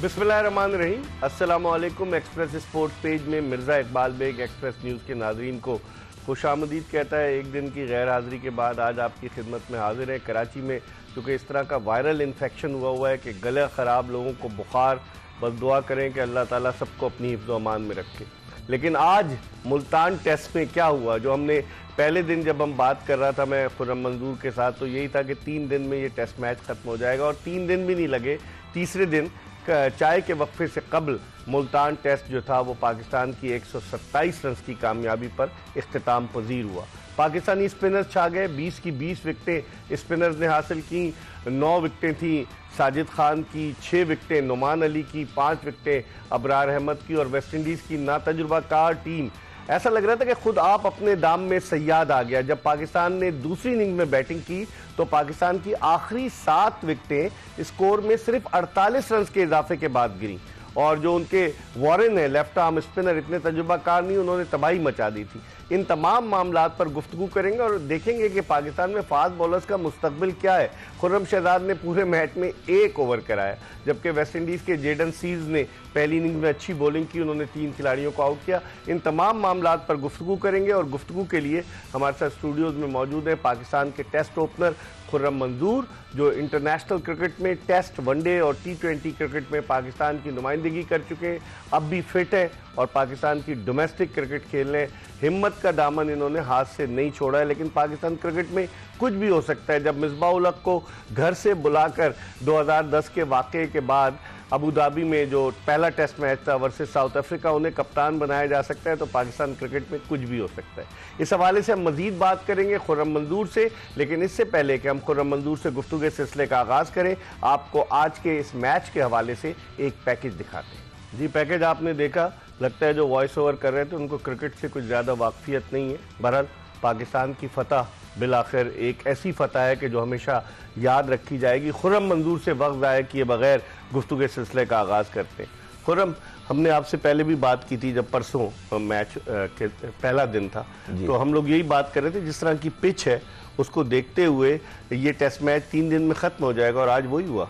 बिस्मिल्लाहिर्रहमानिर्रहीम। अस्सलामु अलैकुम। एक्सप्रेस स्पोर्ट्स पेज में मिर्ज़ा इकबाल बेग एक्सप्रेस न्यूज़ के नाज़रीन को खुशामदीद कहता है। एक दिन की गैर हाज़िरी के बाद आज आपकी खिदमत में हाजिर है। कराची में चूँकि इस तरह का वायरल इन्फेक्शन हुआ है कि गला ख़राब, लोगों को बुखार, बस दुआ करें कि अल्लाह ताला सबको अपनी हिफ्ज़ व अमान में रखे। लेकिन आज मुल्तान टेस्ट में क्या हुआ, जो हमने पहले दिन जब हम बात कर रहा था मैं खुर्रम मंजूर के साथ, तो यही था कि 3 दिन में ये टेस्ट मैच ख़त्म हो जाएगा, और 3 दिन भी नहीं लगे। तीसरे दिन चाय के वक्फे से कबल मुल्तान टेस्ट जो था वो पाकिस्तान की 127 रन की कामयाबी पर इख्तिताम पजीर हुआ। पाकिस्तानी स्पिनर्स छा गए। 20 की 20 विकटें स्पिनर्स ने हासिल की। 9 विकटें थी साजिद खान की, 6 विकटें नुमान अली की, 5 विकटें अबरार अहमद की, और वेस्ट इंडीज़ की नातजुर्बाकार टीम, ऐसा लग रहा था कि खुद आप अपने दाम में सयाद आ गया। जब पाकिस्तान ने दूसरी इनिंग में बैटिंग की तो पाकिस्तान की आखिरी 7 विकटें स्कोर में सिर्फ 48 रन के इजाफे के बाद गिरी, और जो उनके वॉरेन है लेफ्ट आर्म स्पिनर, इतने तजुर्बाकार नहीं, उन्होंने तबाही मचा दी थी। इन तमाम मामलात पर गुफ्तगू करेंगे और देखेंगे कि पाकिस्तान में फास्ट बॉलर्स का मुस्तकबिल क्या है। खुर्रम शहजाद ने पूरे मैच में 1 ओवर कराया, जबकि वेस्ट इंडीज़ के जेडन सीज ने पहली इनिंग में अच्छी बॉलिंग की, उन्होंने 3 खिलाड़ियों को आउट किया। इन तमाम मामलात पर गुफ्तगू करेंगे, और गुफ्तगू के लिए हमारे साथ स्टूडियोज़ में मौजूद है पाकिस्तान के टेस्ट ओपनर खुर्रम मंजूर, जो इंटरनेशनल क्रिकेट में टेस्ट, वनडे और T20 क्रिकेट में पाकिस्तान की नुमाइंदगी कर चुके हैं, अब भी फिट है और पाकिस्तान की डोमेस्टिक क्रिकेट खेलने हिम्मत का दामन इन्होंने हाथ से नहीं छोड़ा है। लेकिन पाकिस्तान क्रिकेट में कुछ भी हो सकता है। जब मिसबाह-उल हक को घर से बुलाकर 2010 के वाक़े के बाद अबू धाबी में जो पहला टेस्ट मैच था वर्सेस साउथ अफ्रीका, उन्हें कप्तान बनाया जा सकता है, तो पाकिस्तान क्रिकेट में कुछ भी हो सकता है। इस हवाले से हम मजीद बात करेंगे खुर्रम मंजूर से, लेकिन इससे पहले कि हम खुर्रम मंजूर से गुफ्तगू के सिलसिले का आगाज़ करें, आपको आज के इस मैच के हवाले से एक पैकेज दिखाते हैं। जी, पैकेज आपने देखा, लगता है जो वॉइस ओवर कर रहे थे उनको क्रिकेट से कुछ ज़्यादा वाकफियत नहीं है। बहरहाल पाकिस्तान की फतह बिलाखिर एक ऐसी फतह है कि जो हमेशा याद रखी जाएगी। खुर्रम मंजूर से वक्त ज़ाया किए बगैर गुफ्तगू के सिलसिले का आगाज़ करते हैं। खुर्रम, हमने आपसे पहले भी बात की थी जब परसों मैच के पहला दिन था, तो हम लोग यही बात कर रहे थे जिस तरह की पिच है उसको देखते हुए ये टेस्ट मैच 3 दिन में ख़त्म हो जाएगा, और आज वही हुआ।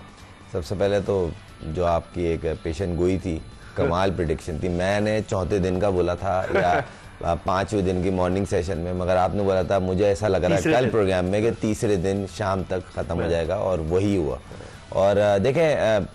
सबसे पहले तो जो आपकी एक पेशेंट गोई थी, कमाल प्रेडिक्शन थी। मैंने चौथे दिन का बोला था या 5वें दिन की मॉर्निंग सेशन में, मगर आपने बोला था मुझे ऐसा लग रहा है कल प्रोग्राम में कि तीसरे दिन शाम तक ख़त्म हो जाएगा, और वही हुआ। और देखें,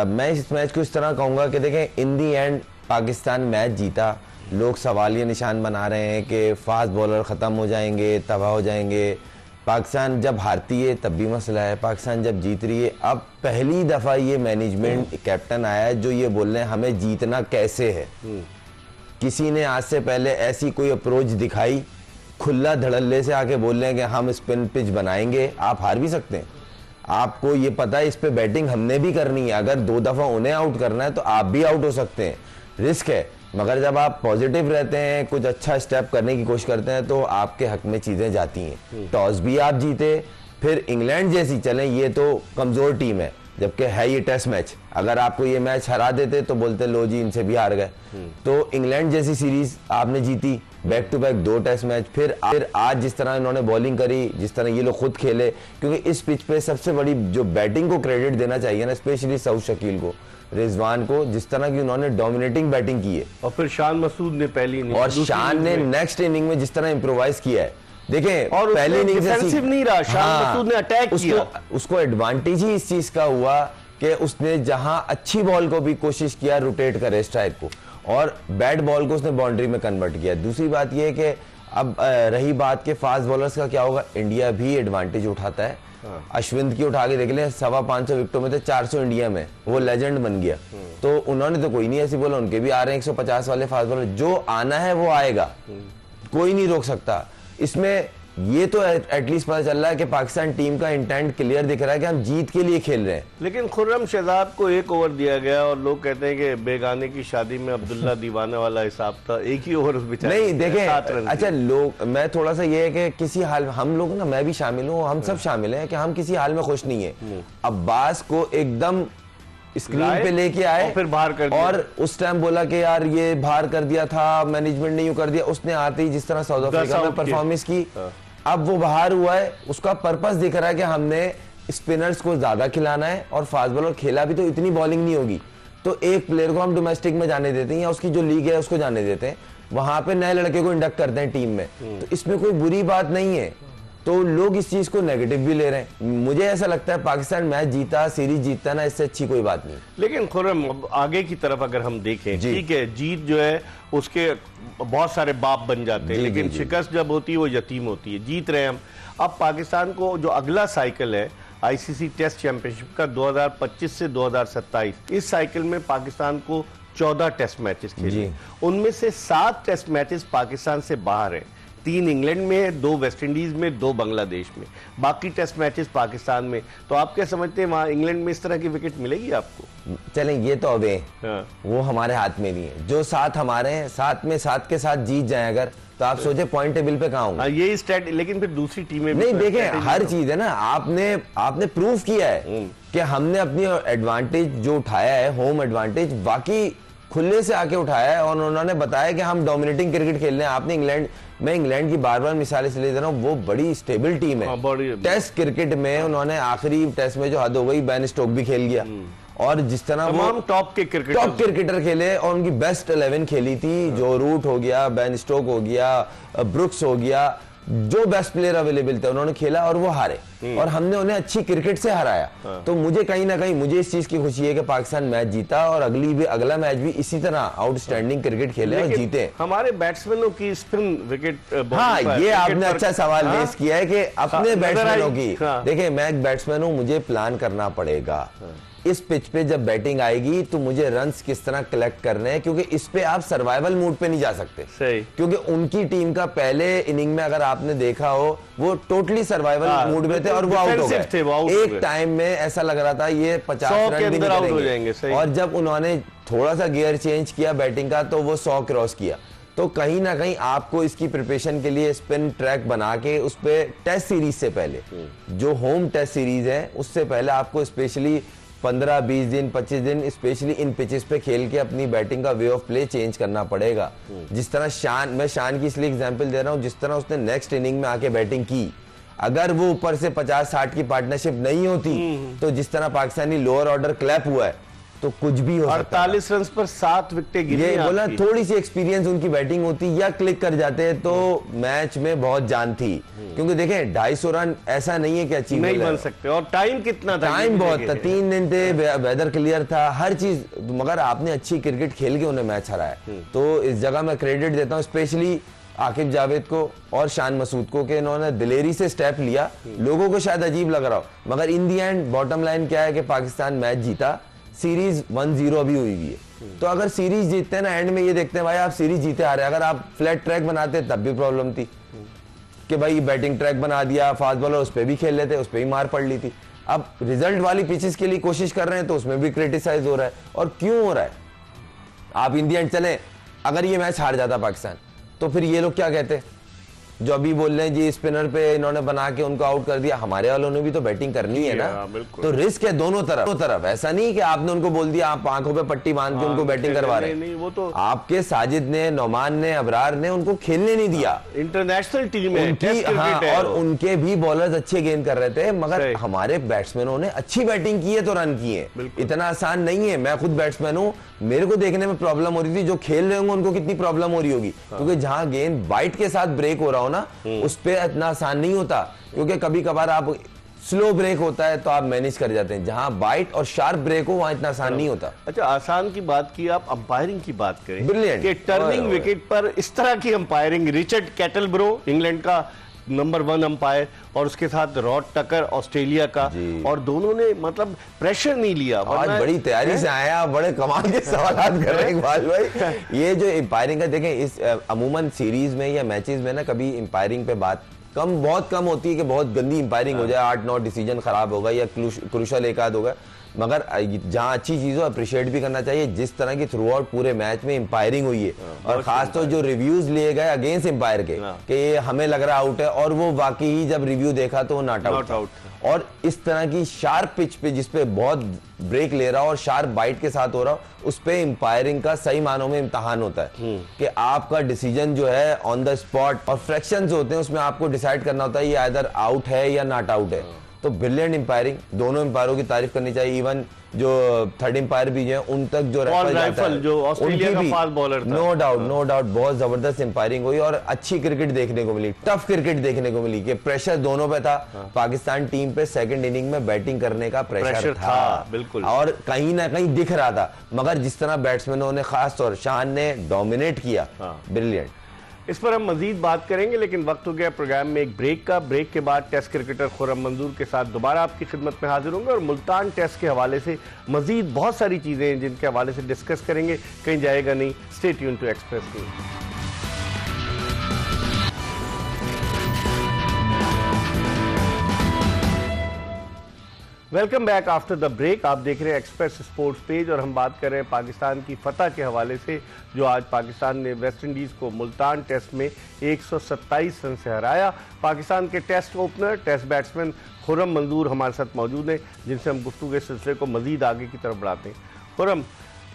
मैं इस मैच को इस तरह कहूँगा कि देखें, इन दी एंड पाकिस्तान मैच जीता। लोग सवालिया निशान बना रहे हैं कि फास्ट बॉलर ख़त्म हो जाएंगे, तबाह हो जाएंगे। पाकिस्तान जब हारती है तब भी मसला है, पाकिस्तान जब जीत रही है, अब पहली दफ़ा ये मैनेजमेंट कैप्टन आया है जो ये बोल रहे हैं हमें जीतना कैसे है। किसी ने आज से पहले ऐसी कोई अप्रोच दिखाई, खुला धड़ल्ले से आके बोल रहे हैं कि हम स्पिन पिच बनाएंगे। आप हार भी सकते हैं, आपको ये पता है इस पे बैटिंग हमने भी करनी है। अगर 2 दफ़ा उन्हें आउट करना है तो आप भी आउट हो सकते हैं, रिस्क है। मगर जब आप पॉजिटिव रहते हैं, कुछ अच्छा स्टेप करने की कोशिश करते हैं, तो आपके हक में चीज़ें जाती हैं। टॉस भी आप जीते, फिर इंग्लैंड जैसी चलें, ये तो कमज़ोर टीम है, जबकि है ये टेस्ट मैच। अगर आपको ये मैच हरा देते तो बोलते लो जी इनसे भी हार गए। तो इंग्लैंड जैसी सीरीज आपने जीती, back to back 2 test match, फिर आज जिस तरह इन्होंने बॉलिंग करी, जिस तरह ये लोग खुद खेले, क्योंकि इस पिच पे सबसे बड़ी जो बैटिंग को क्रेडिट देना चाहिए ना, स्पेशली सऊद शकील को, रिजवान को, जिस तरह की उन्होंने डोमिनेटिंग बैटिंग की है। और फिर शान मसूद ने पहली इनिंग, और शान ने नेक्स्ट इनिंग में जिस तरह इंप्रोवाइज किया है, देखें, और पहली इनिंग डिफेंसिव नहीं रहा, शान मसूद ने अटैक किया। उसको एडवांटेज ही इस चीज का हुआ कि उसने जहां अच्छी बॉल को भी कोशिश किया रोटेट करे स्ट्राइक को, और बैड बॉल को उसने बाउंड्री में कन्वर्ट किया। दूसरी बात यह है कि अब रही बात के फास्ट बॉलर्स का क्या होगा, इंडिया भी एडवांटेज उठाता है। अश्विन की उठा के देख ले, 525 विकेटों में थे 400 इंडिया में, वो लेजेंड बन गया। तो उन्होंने तो कोई नहीं ऐसी बोला, उनके भी आ रहे हैं 150 वाले फास्ट बॉलर। जो आना है वो आएगा, कोई नहीं रोक सकता। इसमें ये तो एटलीस्ट पता चल रहा है कि पाकिस्तान टीम का इंटेंट क्लियर दिख रहा है कि हम जीत के लिए खेल रहे हैं। लेकिन खुर्रम शहजाद को 1 ओवर दिया गया और लोग कहते हैं कि बेगाने की शादी में अब्दुल्ला दीवाने वाला हिसाब था, 1 ही ओवर उस बेचारे नहीं देखें, अच्छा लोग, मैं थोड़ा सा ये है कि किसी हाल, हम लोग ना, मैं भी शामिल हूँ, हम सब शामिल हैं कि हम किसी हाल में खुश नहीं है। अब्बास को एकदम स्क्रीन पे लेके आए और फिर बाहर कर दिया, और उस टाइम बोला कि यार ये बाहर कर दिया था, मैनेजमेंट ने यूं कर दिया। उसने आते ही जिस तरह साउथ अफ्रीका में परफॉर्मेंस की, अब वो बाहर हुआ है, उसका पर्पस दिख रहा है कि हमने स्पिनर्स को ज्यादा खिलाना है और फास्ट बॉलर खेला भी तो इतनी बॉलिंग नहीं होगी, तो एक प्लेयर को हम डोमेस्टिक में जाने देते हैं या उसकी जो लीग है उसको जाने देते हैं, वहां पे नए लड़के को इंडक्ट करते हैं टीम में, तो इसमें कोई बुरी बात नहीं है। तो लोग इस चीज को नेगेटिव भी ले रहे हैं। मुझे ऐसा लगता है पाकिस्तान मैच जीता, सीरीज जीतता ना, इससे अच्छी कोई बात नहीं। लेकिन खुर्रम आगे की तरफ अगर हम देखें, ठीक है, जीत जो है उसके बहुत सारे बाप बन जाते हैं, लेकिन शिकस्त जब होती है वो यतीम होती है। जीत रहे हैं हम। अब पाकिस्तान को जो अगला साइकिल है आईसीसी टेस्ट चैंपियनशिप का 2025 से 2027, इस साइकिल में पाकिस्तान को 14 टेस्ट मैचेस खेले, उनमें से 7 टेस्ट मैचेस पाकिस्तान से बाहर हैं। 3 इंग्लैंड में है, 2 वेस्ट इंडीज में, 2 बांग्लादेश में, बाकी टेस्ट मैचेस पाकिस्तान में। तो आप क्या समझते हैं वहां इंग्लैंड में इस तरह की विकेट मिलेगी आपको? चलें, ये तो अब वो हमारे हाथ में नहीं है। जो 7 हमारे हैं, 7 में 7 के साथ जीत जाए अगर, तो आप सोचे पॉइंट टेबल पे कहां होंगे? यही स्टैट, लेकिन फिर दूसरी टीमें नहीं, देखें हर चीज है ना, आपने प्रूव किया है कि हमने अपनी एडवांटेज जो उठाया है, होम एडवांटेज, बाकी खुले से आके उठाया है, और उन्होंने बताया कि हम डोमिनेटिंग क्रिकेट खेल रहे हैं। आपने इंग्लैंड, मैं इंग्लैंड की बार बार मिसाल इसलिए दे रहा हूँ, वो बड़ी स्टेबल टीम है। टेस्ट क्रिकेट में उन्होंने आखिरी टेस्ट में जो हद हो गई, बेन स्टोक भी खेल गया, और जिस तरह वो टॉप क्रिकेटर खेले और उनकी बेस्ट 11 खेली थी, जो रूट हो गया, बेन स्टोक हो गया, ब्रुक्स हो गया, जो बेस्ट प्लेयर अवेलेबल थे उन्होंने खेला और वो हारे, और हमने उन्हें अच्छी क्रिकेट से हराया। तो मुझे कहीं ना कहीं मुझे इस चीज की खुशी है कि पाकिस्तान मैच जीता और अगला मैच भी इसी तरह आउटस्टैंडिंग क्रिकेट खेले और जीते। हमारे बैट्समैनों की स्पिन विकेट, हाँ, ये आपने अच्छा सवाल रेस किया है कि अपने बैट्समैनों की, देखिए मैं एक बैट्समैन हूं, मुझे प्लान करना पड़ेगा इस पिच पे जब बैटिंग आएगी तो मुझे रन्स किस तरह कलेक्ट करने हैं, क्योंकि इस पे आप सर्वाइवल मूड पे नहीं जा सकते। सही। क्योंकि उनकी टीम का पहले इनिंग में अगर आपने देखा हो, वो टोटली सर्वाइवल मूड में थे और वो आउट हो गए। एक टाइम में ऐसा लग रहा था ये 50 रन भी निकलेंगे, और जब उन्होंने थोड़ा सा गियर चेंज किया बैटिंग का तो वो 100 क्रॉस किया। तो कहीं ना कहीं आपको इसकी प्रिपरेशन के लिए स्पिन ट्रैक बना के उस पे टेस्ट सीरीज से पहले, जो होम टेस्ट सीरीज है उससे पहले आपको स्पेशली 15-20 दिन 25 दिन स्पेशली इन पिचेस पे खेल के अपनी बैटिंग का वे ऑफ प्ले चेंज करना पड़ेगा। जिस तरह मैं शान की इसलिए एग्जांपल दे रहा हूं, जिस तरह उसने नेक्स्ट इनिंग में आके बैटिंग की, अगर वो ऊपर से 50-60 की पार्टनरशिप नहीं होती तो जिस तरह पाकिस्तानी लोअर ऑर्डर क्लैप हुआ है तो कुछ भी हो सकता है। 48 रन पर 7 विकेटें गिरी। ये बोला थोड़ी सी एक्सपीरियंस उनकी बैटिंग होती या क्लिक कर जाते तो मैच में बहुत जान थी, क्योंकि देखें 250 रन ऐसा नहीं है कि अचीव नहीं बन सकते, और टाइम कितना था? टाइम बहुत था, 3 दिन थे, वेदर क्लियर था, हर चीज, मगर आपने अच्छी क्रिकेट खेल के उन्हें मैच हराया। तो इस जगह मैं क्रेडिट देता हूँ स्पेशली आकिब जावेद को और शान मसूद को कि इन्होंने दिलेरी से स्टेप लिया। लोगों को शायद अजीब लग रहा हो, मगर इन दी एंड बॉटम लाइन क्या है कि पाकिस्तान मैच जीता, सीरीज 1-0 अभी हुई है। तो अगर सीरीज जीतते हैं ना, एंड में ये देखते हैं भाई आप सीरीज जीते आ रहे, अगर आप फ्लैट ट्रैक बनाते तब भी प्रॉब्लम थी कि भाई बैटिंग ट्रैक बना दिया, फास्ट बॉलर उस पर भी खेल लेते, उस पर भी मार पड़ ली थी। अब रिजल्ट वाली पिचेस के लिए कोशिश कर रहे हैं तो उसमें भी क्रिटिसाइज हो रहा है। और क्यों हो रहा है? आप इन दी एंड चले, अगर ये मैच हार जाता पाकिस्तान तो फिर ये लोग क्या कहते, जो अभी बोल रहे हैं जी स्पिनर पे इन्होंने बना के उनको आउट कर दिया, हमारे वालों ने भी तो बैटिंग करनी है ना। तो रिस्क है दोनों तरफ, ऐसा नहीं कि आपने उनको बोल दिया, आप आंखों पे पट्टी बांध के उनको बैटिंग करवा रहे हैं। वो तो आपके साजिद ने, नौमान ने, अबरार ने उनको खेलने नहीं दिया। इंटरनेशनल टीम है उनकी, और उनके भी बॉलर्स अच्छे गेंद कर रहे थे, मगर हमारे बैट्समैनों ने अच्छी बैटिंग की है तो रन किए। इतना आसान नहीं है। मैं खुद बैट्समैन हूँ, मेरे को देखने में प्रॉब्लम हो रही थी, जो खेल रहे होंगे उनको कितनी प्रॉब्लम हो रही होगी, क्योंकि जहां गेंद बाइट के साथ ब्रेक हो रहा हो ना, उस पे इतना आसान नहीं होता, क्योंकि कभी कभार आप स्लो ब्रेक होता है तो आप मैनेज कर जाते हैं, जहां बाइट और शार्प ब्रेक हो वहां इतना आसान नहीं होता। अच्छा, आसान की बात की, आप अंपायरिंग की बात करें, ब्रिलियंट कि टर्निंग विकेट पर इस तरह की अंपायरिंग, रिचर्ड कैटलब्रो इंग्लैंड का नंबर 1 अंपायर, और उसके साथ रॉड टकर ऑस्ट्रेलिया का, और दोनों ने मतलब प्रेशर नहीं लिया। आज बड़ी तैयारी से आया, बड़े कमाल के सवाल कर रहे हैं इकबाल भाई। ये जो अंपायरिंग का देखें, इस अमूमन सीरीज में या मैचेस में ना कभी अंपायरिंग पे बात बहुत कम होती है कि बहुत गंदी इंपायरिंग हो जाए, 8-9 डिसीजन खराब होगा या क्रूशल एक आध होगा, मगर जहां अच्छी चीजों अप्रिशिएट भी करना चाहिए। जिस तरह की थ्रू आउट पूरे मैच में इंपायरिंग हुई है, और खास तो जो रिव्यूज लिए गए अगेंस्ट एम्पायर के कि ये हमें लग रहा आउट है, और वो वाकई ही जब रिव्यू देखा तो वो नॉट आउट। और इस तरह की शार्प पिच पे जिसपे बहुत ब्रेक ले रहा हो और शार्प बाइट के साथ हो रहा हो, उस पे एम्पायरिंग का सही मानों में इम्तिहान होता है कि आपका डिसीजन जो है ऑन द स्पॉट, और फ्रैक्शंस होते हैं उसमें आपको डिसाइड करना होता है ये आइदर आउट है या नॉट आउट है। तो ब्रिलियंट एम्पायरिंग, दोनों एम्पायरों की तारीफ करनी चाहिए। इवन जो थर्ड एम्पायर भी है उन तक जो रेफर जाता है, जो ऑस्ट्रेलिया का फास्ट बॉलर था, नो डाउट बहुत जबरदस्त एम्पायरिंग हुई और अच्छी क्रिकेट देखने को मिली, टफ क्रिकेट देखने को मिली कि प्रेशर दोनों पे था। पाकिस्तान टीम पे सेकंड इनिंग में बैटिंग करने का प्रेशर था बिल्कुल, और कहीं ना कहीं दिख रहा था, मगर जिस तरह बैट्समैनों ने, खास तौर शान ने डोमिनेट किया, ब्रिलियंट। इस पर हम मजीद बात करेंगे, लेकिन वक्त हो गया प्रोग्राम में एक ब्रेक का। ब्रेक के बाद टेस्ट क्रिकेटर खुर्रम मंजूर के साथ दोबारा आपकी खिदमत में हाजिर होंगे और मुल्तान टेस्ट के हवाले से मजीद बहुत सारी चीज़ें हैं जिनके हवाले से डिस्कस करेंगे। कहीं जाएगा नहीं, stay tune to express news. Welcome back after the break. आप देख रहे हैं एक्सप्रेस स्पोर्ट्स पेज और हम बात कर रहे हैं पाकिस्तान की फतह के हवाले से, जो आज पाकिस्तान ने वेस्ट इंडीज़ को मुल्तान टेस्ट में 127 रन से हराया। पाकिस्तान के test opener, test batsman Khurram Manzoor हमारे साथ मौजूद हैं, जिनसे हम गुफ्तगू के सिलसिले को मजीद आगे की तरफ बढ़ाते हैं। खुर्रम,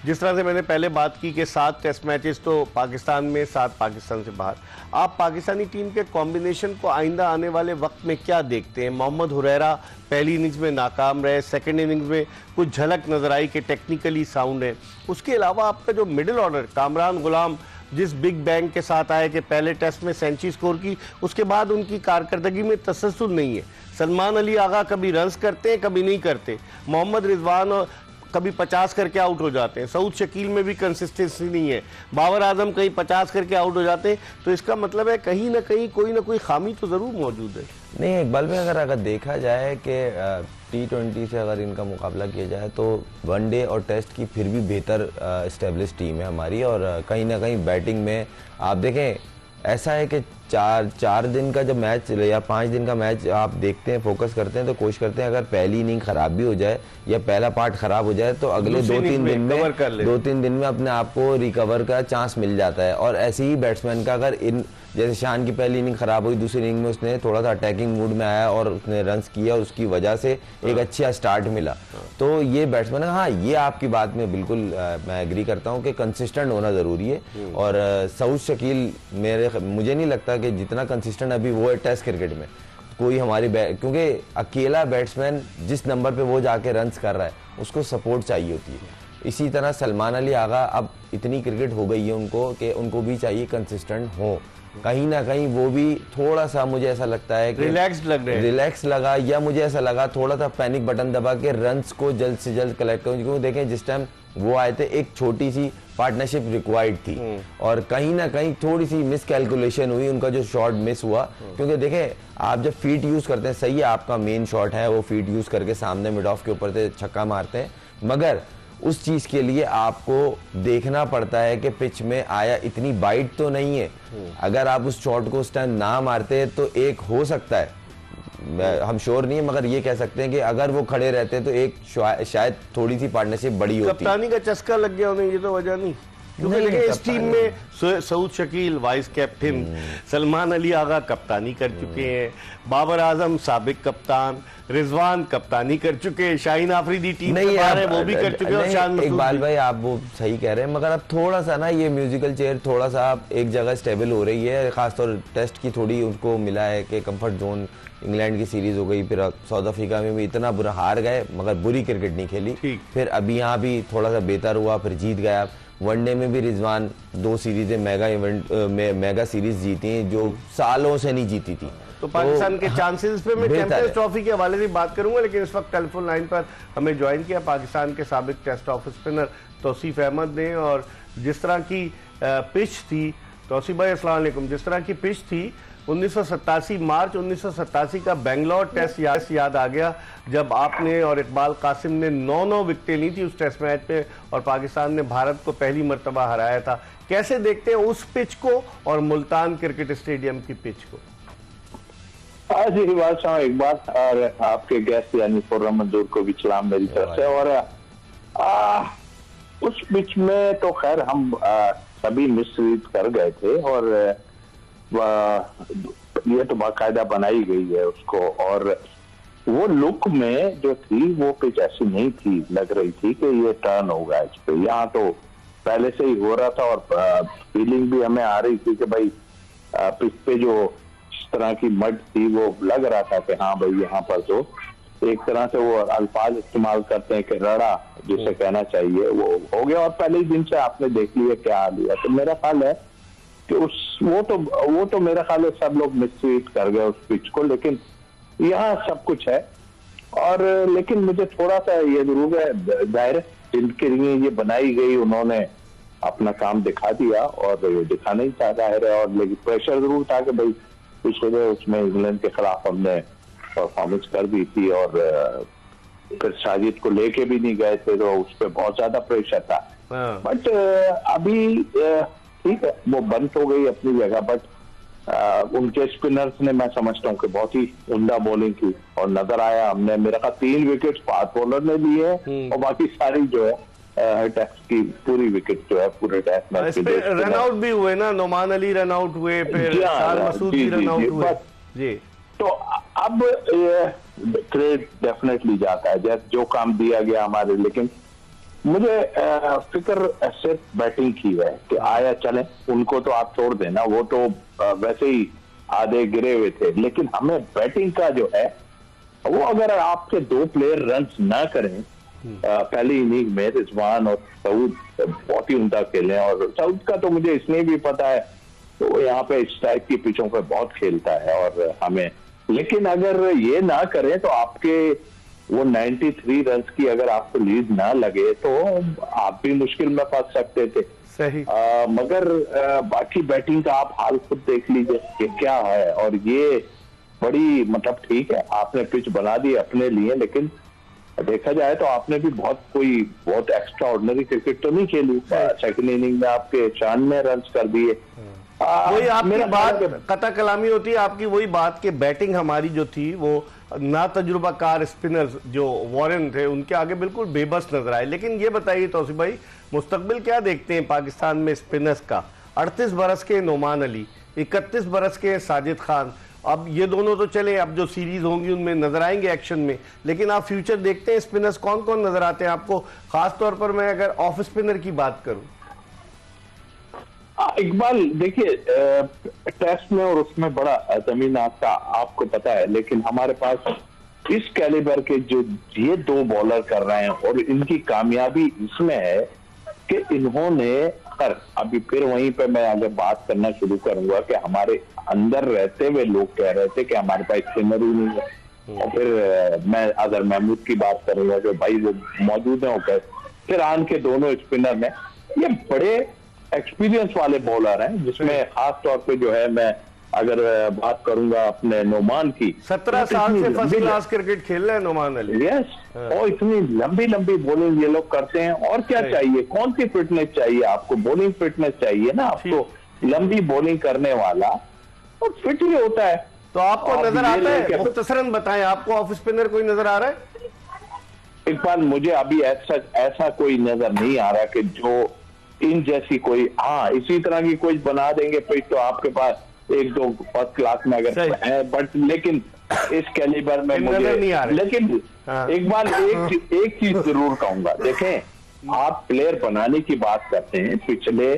जिस तरह से मैंने पहले बात की कि 7 टेस्ट मैचेस तो पाकिस्तान में, 7 पाकिस्तान से बाहर, आप पाकिस्तानी टीम के कॉम्बिनेशन को आइंदा आने वाले वक्त में क्या देखते हैं? मोहम्मद हुरैरा पहली इनिंग्स में नाकाम रहे, सेकंड इनिंग्स में कुछ झलक नजर आई कि टेक्निकली साउंड है। उसके अलावा आपका जो मिडिल ऑर्डर, कामरान गुलाम जिस बिग बैंग के साथ आए कि पहले टेस्ट में सेंचुरी स्कोर की, उसके बाद उनकी कारकर्दगी में तसलसल नहीं है। सलमान अली आगा कभी रन्स करते हैं, कभी नहीं करते। मोहम्मद रिजवान कभी 50 करके आउट हो जाते हैं। सऊद शकील में भी कंसिस्टेंसी नहीं है। बाबर आजम कहीं 50 करके आउट हो जाते हैं। तो इसका मतलब है कहीं ना कहीं कोई ना कोई खामी तो ज़रूर मौजूद है। नहीं, इकबाल भाई, अगर देखा जाए कि T20 से अगर इनका मुकाबला किया जाए तो वनडे और टेस्ट की फिर भी बेहतर इस्टेब्लिश टीम है हमारी। और कहीं ना कहीं बैटिंग में आप देखें, ऐसा है कि चार दिन का जब मैच या 5 दिन का मैच आप देखते हैं, फोकस करते हैं, तो कोशिश करते हैं अगर पहली इनिंग खराब भी हो जाए या पहला पार्ट खराब हो जाए तो अगले 2-3 दिन में अपने आप को रिकवर का चांस मिल जाता है। और ऐसे ही बैट्समैन का अगर जैसे शान की पहली इनिंग खराब हुई, दूसरी इनिंग में उसने थोड़ा सा अटैकिंग मूड में आया और उसने रन्स किया और उसकी वजह से एक अच्छा स्टार्ट मिला। तो ये बैट्समैन, हाँ, ये आपकी बात में बिल्कुल मैं एग्री करता हूँ कि कंसिस्टेंट होना ज़रूरी है। और सऊद शकील मुझे नहीं लगता कि जितना कंसिस्टेंट अभी वो है टेस्ट क्रिकेट में कोई हमारी, क्योंकि अकेला बैट्समैन जिस नंबर पे वो जाके रन्स कर रहा है उसको सपोर्ट चाहिए होती है। इसी तरह सलमान अली आगा, अब इतनी क्रिकेट हो गई है उनको कि उनको भी चाहिए कंसिस्टेंट हो। कहीं ना कहीं वो भी थोड़ा सा, मुझे ऐसा लगता है कि रिलैक्स लगा, या मुझे ऐसा लगा थोड़ा सा पैनिक बटन दबा के रन्स को जल्द से जल्द कलेक्ट करूं। क्योंकि देखें जिस टाइम वो आए थे एक छोटी सी पार्टनरशिप रिक्वायर्ड थी और कहीं ना कहीं थोड़ी सी मिस कैलकुलेशन हुई, उनका जो शॉट मिस हुआ। क्योंकि देखें, आप जब फीट यूज करते हैं, सही है आपका मेन शॉट है वो फीट यूज करके सामने मिड ऑफ के ऊपर से छक्का मारते हैं, मगर उस चीज के लिए आपको देखना पड़ता है कि पिच में आया, इतनी बाइट तो नहीं है। अगर आप उस शॉट को उस टाइम ना मारते तो एक हो सकता है, हम श्योर नहीं है, मगर ये कह सकते हैं कि अगर वो खड़े रहते तो एक शायद थोड़ी सी पार्टनरशिप बड़ी होती। कप्तानी का चस्का लग गया उन्हें, ये तो वजह नहीं। क्योंकि देखिए इस टीम में सऊद शकील वाइस कैप्टन, सलमान अली आगा कप्तानी कर चुके हैं, बाबर आजम साबिक कप्तान, रिजवान कप्तानी कर चुके हैं, शाहीन आफरीदी टीम में बाहर है वो भी कर चुके हैं, और शान इकबाल भाई आप वो सही कह रहे हैं, मगर अब थोड़ा सा ना ये म्यूजिकल चेयर थोड़ा सा एक जगह स्टेबल हो रही है। खासतौर टेस्ट की थोड़ी उनको मिला है कि कंफर्ट जोन, इंग्लैंड की सीरीज हो गई, फिर साउथ अफ्रीका में भी इतना बुरा हार गए मगर बुरी क्रिकेट नहीं खेली, फिर अभी यहाँ भी थोड़ा सा बेहतर हुआ, फिर जीत गया। वनडे में भी रिजवान 2 सीरीजें मेगा सीरीज जीती हैं जो सालों से नहीं जीती थी। तो पाकिस्तान के चांसेस पे मैं चैंपियंस ट्रॉफी के हवाले से बात करूंगा, लेकिन इस वक्त टेलीफोन लाइन पर हमें ज्वाइन किया पाकिस्तान के साबिक test off spinner Tauseef Ahmed ने। और जिस तरह की पिच थी, तौसीफ भाई अस्सलाम वालेकुम, जिस तरह की पिच थी 1987 मार्च 1987 का बेंगलोर टेस्ट याद आ गया, जब आपने और इकबाल कासिम ने 9 विकेटें ली थी उस टेस्ट मैच पे और पाकिस्तान ने भारत को पहली मर्तबा हराया था। कैसे देखते हैं उस पिच को और मुल्तान क्रिकेट स्टेडियम की पिच को? आज ही बादशाह एक बात, और आपके गेस्ट यानी खुर्रम मंजूर को भी सलाम मेरी तरफ से। और उस बीच में तो खैर हम सभी मिसरीड कर गए थे, और ये तो बाकायदा बनाई गई है उसको, और वो लुक में जो थी वो पिच ऐसी नहीं थी, लग रही थी कि ये टर्न होगा इस पे। यहाँ तो पहले से ही हो रहा था, और फीलिंग भी हमें आ रही थी कि भाई पिच पे जो इस तरह की मड थी वो लग रहा था कि हाँ भाई यहाँ पर तो एक तरह से वो अल्फाज इस्तेमाल करते हैं कि रड़ा जिसे कहना चाहिए वो हो गया, और पहले ही दिन से आपने देख लिया क्या हाल हुआ। तो मेरा ख्याल है कि वो तो मेरा ख्याल है सब लोग मिसट्रीट कर गए उस पिच को, लेकिन यहाँ सब कुछ है। और लेकिन मुझे थोड़ा सा ये जरूर है, जाहिर जिनके लिए ये बनाई गई उन्होंने अपना काम दिखा दिया, और ये दिखाना ही था जाहिर है। और लेकिन प्रेशर जरूर था कि भाई पिछले उसमें इंग्लैंड के खिलाफ हमने परफॉर्मेंस कर दी थी, और फिर साजिद को लेके भी नहीं गए थे, तो उस पर बहुत ज्यादा प्रेशर था। बट अभी ठीक है, वो बंद हो गई अपनी जगह, बट उनके स्पिनर्स ने मैं समझता हूँ कि बहुत ही उम्दा बॉलिंग की, और नजर आया हमने, मेरा ख्याल 3 विकेट फास्ट बॉलर ने लिए, और बाकी सारी जो है टेस्ट की पूरी विकेट जो है पूरे टेस्ट मैच में रन आउट भी हुए ना, नोमान अली रन आउट हुए, फिर साल मसूद भी रन आउट हुए जी। तो अब क्रेडिट डेफिनेटली जाता है जैसे जो काम दिया गया हमारे, लेकिन मुझे फिक्र सिर्फ बैटिंग की है कि आया चले, उनको तो आप छोड़ देना, वो तो वैसे ही आधे गिरे हुए थे, लेकिन हमें बैटिंग का जो है वो अगर आपके 2 प्लेयर रन ना करें पहली इनिंग में, रिजवान और सऊद बहुत ही उम्दा खेले, और सऊद का तो मुझे इसलिए भी पता है तो यहाँ पे इस टाइप की पिचों पे बहुत खेलता है और हमें, लेकिन अगर ये ना करें तो आपके वो 93 रन की अगर आपको लीड ना लगे तो आप भी मुश्किल में फंस सकते थे। सही। मगर बाकी बैटिंग का आप हाल खुद देख लीजिए कि क्या है, और ये बड़ी मतलब ठीक है आपने पिच बना दी अपने लिए, लेकिन देखा जाए तो आपने भी बहुत एक्स्ट्रा ऑर्डिनरी क्रिकेट तो नहीं खेली। सेकंड इनिंग में आपके 96 रन कर दिए। वही आपकी बात कता कलामी होती है, आपकी वही बात कि बैटिंग हमारी जो थी वो ना तजुर्बाकार स्पिनर्स जो वॉरेन थे उनके आगे बिल्कुल बेबस नजर आए। लेकिन ये बताइए तौसीफ भाई, मुस्तकबिल क्या देखते हैं पाकिस्तान में स्पिनर्स का? 38 बरस के नोमान अली, 31 बरस के साजिद खान, अब ये दोनों तो चले, अब जो सीरीज होंगी उनमें नजर आएंगे एक्शन में, लेकिन आप फ्यूचर देखते हैं स्पिनर्स कौन कौन नजर आते हैं आपको? खास तौर पर मैं अगर ऑफ स्पिनर की बात करूं, इकबाल देखिए टेस्ट में और उसमें बड़ा जमीन आपका आपको पता है, लेकिन हमारे पास इस कैलिबर के जो ये 2 बॉलर कर रहे हैं और इनकी कामयाबी इसमें है कि इन्होंने अभी फिर वहीं पे मैं अगर बात करना शुरू करूंगा कि हमारे अंदर रहते हुए लोग कह रहे थे कि हमारे पास स्पिनर ही नहीं है, और फिर मैं अगर महमूद की बात करूंगा जो भाई वो मौजूद है, होकर फिर आन के दोनों स्पिनर में ये बड़े एक्सपीरियंस वाले बॉलर हैं, जिसमें खास तौर पे जो है मैं अगर बात करूंगा अपने नोमान की, 17 साल से फर्स्ट क्लास क्रिकेट खेल रहे हैं नोमान अली। यस, और इतनी लंबी लंबी बॉलिंग ये लोग करते हैं, और क्या चाहिए, कौन सी फिटनेस चाहिए आपको? बॉलिंग फिटनेस चाहिए ना आपको, लंबी बॉलिंग करने वाला और फिट ही होता है। तो आपको नजर आता है, मुख्तसरन बताएं, आपको ऑफ स्पिनर कोई नजर आ रहा है? इकबाल मुझे अभी ऐसा कोई नजर नहीं आ रहा कि जो इन जैसी कोई, हाँ इसी तरह की कोई बना देंगे पिच तो आपके पास 1-2 फर्स्ट क्लास में अगर है, बट लेकिन इस कैलिबर में मुझे नहीं आ रहा। लेकिन हाँ। एक बार एक चीज जरूर कहूंगा, देखें आप प्लेयर बनाने की बात करते हैं, पिछले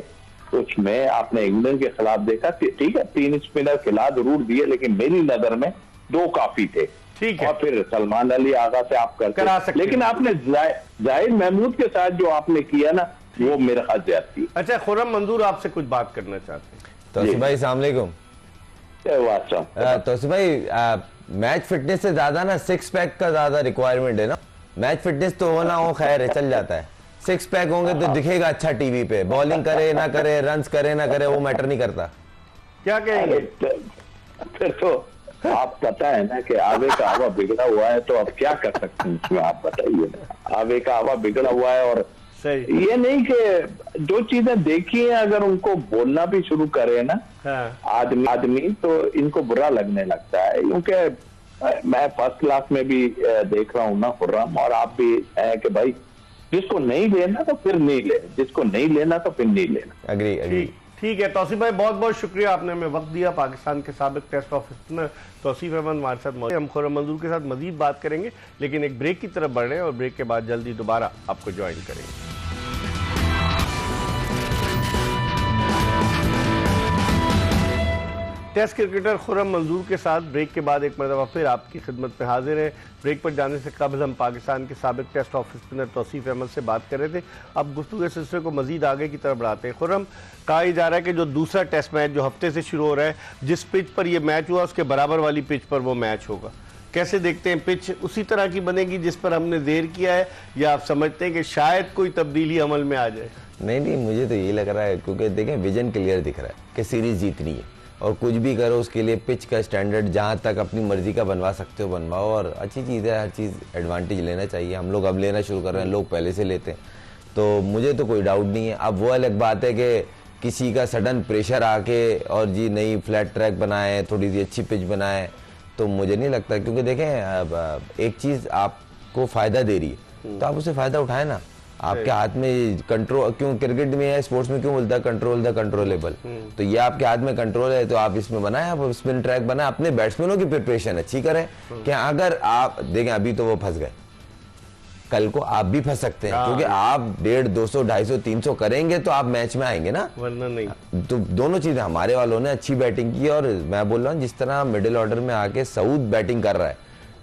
उसमें आपने इंग्लैंड के खिलाफ देखा, ठीक है 3 स्पिनर खिला जरूर दिए, लेकिन मेरी नजर में 2 काफी थे, ठीक है, और फिर सलमान अली आगा से आप करते, लेकिन आपने जाहिद महमूद के साथ जो आपने किया ना वो मेरा ख्याल ज्यादती। अच्छा, खुर्रम मंजूर आपसे कुछ बात करना चाहते हैं। तौसीफ भाई अस्सलाम वालेकुम। तौसीफ भाई मैच फिटनेस से ज्यादा ना 6 पैक का ज्यादा रिक्वायरमेंट है ना। मैच फिटनेस तो होना हो खैर है, चल जाता है, 6 पैक होंगे तो दिखेगा अच्छा टीवी पे, बॉलिंग करे ना करे, रन्स करे ना करे, वो मैटर नहीं करता। क्या कहेंगे? फिर तो आप पता है ना कि आवे का हवा बिगड़ा हुआ है, तो अब क्या कर सकते हैं इसमें, आप बताइए ना। आवे का हवा बिगड़ा हुआ है और सही। ये नहीं कि जो चीजें देखी है अगर उनको बोलना भी शुरू करे ना आदमी तो इनको बुरा लगने लगता है। क्योंकि मैं फर्स्ट क्लास में भी देख रहा हूँ ना खुर्रम, और आप भी है कि भाई जिसको नहीं लेना तो फिर नहीं ले, जिसको नहीं लेना तो फिर नहीं लेना। अग्री। ठीक है तौसीफ भाई, बहुत बहुत शुक्रिया, आपने हमें वक्त दिया। पाकिस्तान के साबिक टेस्ट ऑफिसर तौसीफ अहमद हमारे साथ मौजूद। हम खुर्रम मंजूर के साथ मजीद बात करेंगे, लेकिन एक ब्रेक की तरफ बढ़ रहे हैं और ब्रेक के बाद जल्दी दोबारा आपको ज्वाइन करेंगे। टेस्ट क्रिकेटर खुर्रम मंजूर के साथ ब्रेक के बाद एक मरतबा फिर आपकी खिदमत में हाजिर है। ब्रेक पर जाने से कबल हम पाकिस्तान के साबिक test office spinner Tauseef Ahmed से बात कर रहे थे। अब गुफ्तगू के सिलसिले को मजीद आगे की तरफ बढ़ाते हैं। खुर्रम, कहा जा रहा है कि जो दूसरा टेस्ट मैच जो हफ्ते से शुरू हो रहा है, जिस पिच पर यह मैच हुआ उसके बराबर वाली पिच पर वो मैच होगा। कैसे देखते हैं, पिच उसी तरह की बनेगी जिस पर हमने देर किया है, या आप समझते हैं कि शायद कोई तब्दीली अमल में आ जाए? नहीं, मुझे तो यही लग रहा है, क्योंकि देखें विजन क्लियर दिख रहा है कि सीरीज जीतनी है, और कुछ भी करो उसके लिए पिच का स्टैंडर्ड जहाँ तक अपनी मर्जी का बनवा सकते हो बनवाओ, और अच्छी चीज़ है, हर चीज़ एडवांटेज लेना चाहिए। हम लोग अब लेना शुरू कर रहे हैं, लोग पहले से लेते हैं, तो मुझे तो कोई डाउट नहीं है। अब वो अलग बात है कि किसी का सडन प्रेशर आके और जी नई फ्लैट ट्रैक बनाए, थोड़ी सी अच्छी पिच बनाए, तो मुझे नहीं लगता। क्योंकि देखें अब एक चीज़ आपको फ़ायदा दे रही है तो आप उसे फ़ायदा उठाए ना। आपके हाथ में कंट्रोल, क्यों क्रिकेट में है, स्पोर्ट्स में क्यों बोलता है कंट्रोल द कंट्रोलेबल, तो ये आपके हाथ में कंट्रोल है, तो आप इसमें बनाए, आप स्पिन ट्रैक बनाए, अपने बैट्समैनों की प्रिपरेशन अच्छी करें। कि अगर आप देखें अभी तो वो फंस गए, कल को आप भी फंस सकते हैं, क्योंकि आप 150, 200, 250, 300 करेंगे तो आप मैच में आएंगे ना, वरना नहीं। तो दोनों चीजें, हमारे वालों ने अच्छी बैटिंग की, और मैं बोल रहा हूँ जिस तरह मिडिल ऑर्डर में आके सऊद बैटिंग कर रहा है,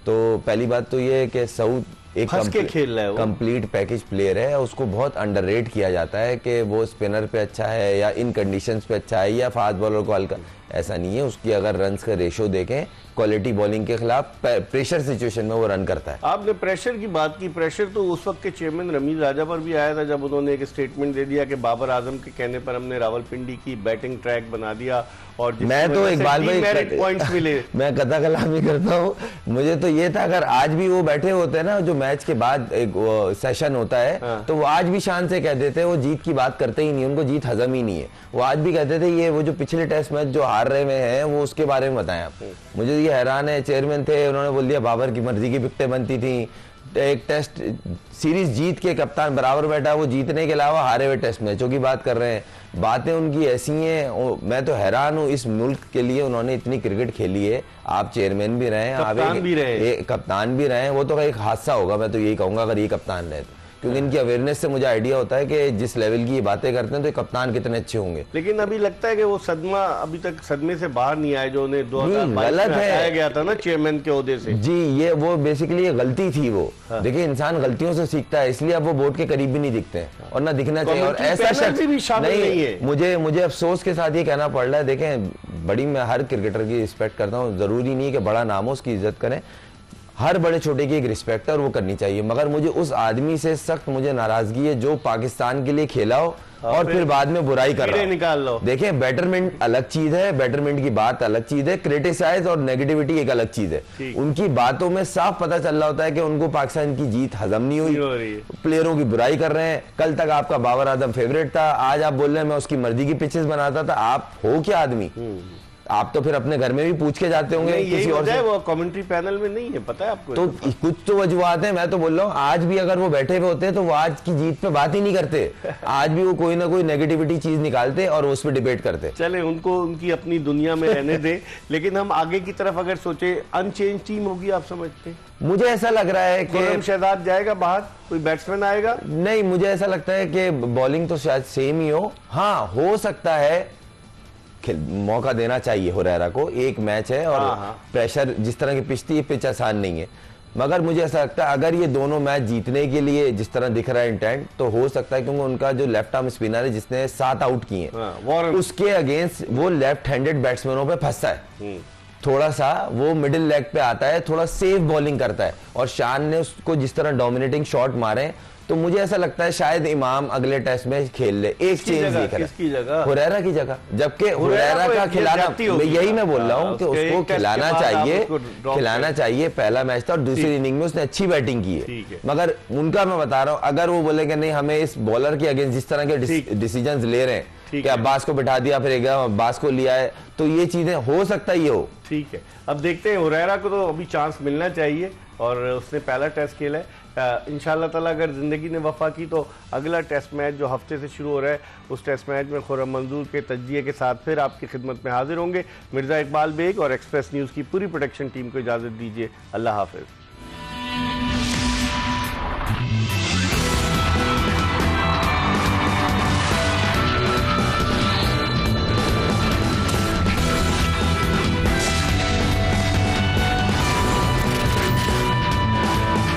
तो पहली बात तो ये है कि सऊद एक कंप्लीट पैकेज प्लेयर है, उसको बहुत अंडररेट किया जाता है कि वो स्पिनर पे अच्छा है या इन कंडीशंस पे अच्छा है या फास्ट बॉलर को हल्का, ऐसा नहीं है। उसकी अगर रन्स का रेशो देखें, क्वालिटी बॉलिंग के खिलाफ प्रेशर सिचुएशन में वो रन करता है। आपने प्रेशर की बात की, प्रेशर तो उस वक्त के चेयरमैन रमीज राजा पर भी आया था जब उन्होंने एक स्टेटमेंट दे दिया कि बाबर आजम के कहने पर हमने रावलपिंडी की बैटिंग ट्रैक बना दिया, और मैं तो इकबाल भाई पॉइंट्स मिले। मैं कथा कलामी करता हूँ, मुझे तो ये था अगर आज भी वो बैठे होते हैं ना, जो मैच के बाद एक सेशन होता है, तो वो आज भी शान से कह देते हैं, वो जीत की बात करते ही नहीं, उनको जीत हजम ही नहीं है। वो आज भी कहते थे ये वो जो पिछले टेस्ट मैच जो हार रहे हुए हैं वो उसके बारे में बताएं आप। मुझे ये हैरान है, चेयरमैन थे, उन्होंने बोल दिया बाबर की मर्जी की विकेटें बनती थी, एक टेस्ट सीरीज जीत के कप्तान बराबर बैठा, वो जीतने के अलावा हारे हुए टेस्ट मैचों की बात कर रहे हैं। बातें उनकी ऐसी हैं, मैं तो हैरान हूँ, इस मुल्क के लिए उन्होंने इतनी क्रिकेट खेली है। आप चेयरमैन भी रहे, कप्तान भी रहे, वो तो एक हादसा होगा, मैं तो यही कहूंगा अगर ये कप्तान रहे, क्योंकि इनकी अवेयरनेस से मुझे आइडिया होता है कि जिस लेवल की ये बातें करते हैं तो कप्तान कितने अच्छे होंगे। लेकिन अभी लगता है कि वो सदमा अभी तक सदमे से बाहर नहीं आए, जो उन्हें 2022 में हटाया गया था ना चेयरमैन के ओहदे से। जी, ये वो बेसिकली ये गलती थी वो। देखिए इंसान गलतियों से सीखता है, इसलिए अब वो बोर्ड के करीब भी नहीं दिखते हैं और ना दिखना चाहिए। और ऐसा शख्स भी शामिल नहीं है। मुझे अफसोस के साथ ये कहना पड़ रहा है, देखें बड़ी मैं हर क्रिकेटर की रिस्पेक्ट करता हूँ, जरूरी नहीं कि बड़ा नाम हो उसकी इज्जत करें, हर बड़े छोटे की एक रिस्पेक्ट है और वो करनी चाहिए, मगर मुझे उस आदमी से सख्त मुझे नाराजगी है जो पाकिस्तान के लिए खेला हो और फिर बाद में बुराई कर रहा निकाल लो। देखें बेटरमेंट अलग चीज है, बेटरमेंट की बात अलग चीज है, क्रिटिसाइज और नेगेटिविटी एक अलग चीज है। उनकी बातों में साफ पता चल रहा होता है कि उनको पाकिस्तान की जीत हजम नहीं हुई, प्लेयरों की बुराई कर रहे हैं। कल तक आपका बाबर आजम फेवरेट था, आज आप बोल रहे हैं मैं उसकी मर्जी की पिचेस बनाता था। आप हो क्या आदमी? आप तो फिर अपने घर में भी पूछ के जाते होंगे किसी और से। वो कमेंट्री पैनल में नहीं है, पता है आपको? तो कुछ तो वजूहत है, मैं तो बोल रहा हूँ आज भी अगर वो बैठे हुए होते तो वो आज की जीत पे बात ही नहीं करते, आज भी वो कोई ना कोई नेगेटिविटी चीज निकालते और उस पर डिबेट करते। चले उनको उनकी अपनी दुनिया में रहने दे, लेकिन हम आगे की तरफ अगर सोचे, अनचेंज टीम होगी आप समझते? मुझे ऐसा लग रहा है कि शहजाद जाएगा बाहर, कोई बैट्समैन आएगा? नहीं, मुझे ऐसा लगता है कि बॉलिंग तो शायद सेम ही हो। हाँ, हो सकता है मौका देना चाहिए हुरैरा को, एक मैच है और प्रेशर जिस तरह की पिच थी, ये पिच आसान नहीं है, मगर मुझे ऐसा लगता है अगर ये दोनों मैच जीतने के लिए जिस तरह दिख रहा है इंटेंट, तो हो सकता है क्योंकि उनका जो लेफ्ट आर्म स्पिनर है जिसने 7 आउट किए हैं, उसके अगेंस्ट वो लेफ्ट हैंडेड बैट्समैनों पे फंसता है, थोड़ा सा वो मिडिल लेग पे आता है, थोड़ा सेफ बॉलिंग करता है, और शान ने उसको जिस तरह डोमिनेटिंग शॉट मारे, तो मुझे ऐसा लगता है शायद इमाम अगले टेस्ट में खेल ले। एक चेंज दिख रहा है हुरैरा की जगह, जबकि हुरैरा का खिलाना, यही मैं बोल रहा हूँ कि उसको खिलाना चाहिए। पहला मैच था और दूसरी इनिंग में उसने अच्छी बैटिंग की है, मगर उनका मैं बता रहा हूँ, अगर वो बोलेंगे नहीं हमें इस बॉलर के अगेंस्ट जिस तरह के डिसीजंस ले रहे हैं कि अब्बास को बिठा दिया, फिर एकदम अब्बास को लिया है, तो ये चीजें हो सकता है ये हो। ठीक है, अब देखते हैं, हुरैरा को तो अभी चांस मिलना चाहिए और उसने पहला टेस्ट खेला है। इंशाल्लाह ताला अगर ज़िंदगी ने वफा की तो अगला टेस्ट मैच जो हफ्ते से शुरू हो रहा है, उस टेस्ट मैच में खुर्रम मंजूर के तज्जिए के साथ फिर आपकी खिदमत में हाजिर होंगे। मिर्ज़ा इकबाल बेग और एक्सप्रेस न्यूज़ की पूरी प्रोडक्शन टीम को इजाज़त दीजिए। अल्लाह हाफ़िज़।